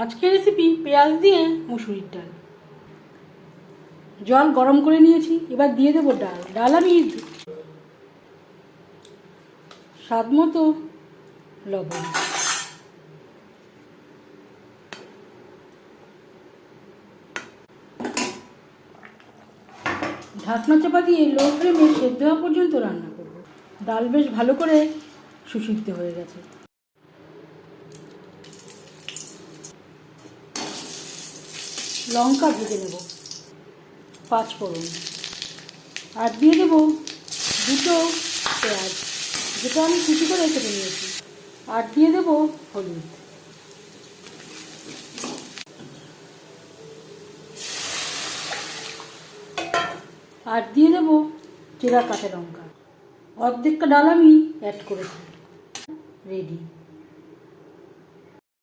আজকের রেসিপি পেঁয়াজ দিয়ে মুসুরির ডাল। জল গরম করে নিয়েছি, এবার দিয়ে দেবো ডাল। ডাল আমি স্বাদ মতো লবণ, ঢাকনা চাপা দিয়ে লো ফ্লেমে সেদ্ধ হওয়া পর্যন্ত রান্না করব। ডাল বেশ ভালো করে সুসিদ্ধ হয়ে গেছে। লঙ্কা ভেজে নেব, 5 ফোড়ন, আর দিয়ে দেবো 2টো পেঁয়াজ, যেটা আমি কুচি করে কেটে নিয়েছি, আর দিয়ে দেবো হলুদ, আর দিয়ে দেবো চেরা কাঁচা লঙ্কা। অর্ধেকটা ডাল আমি অ্যাড করেছি। রেডি।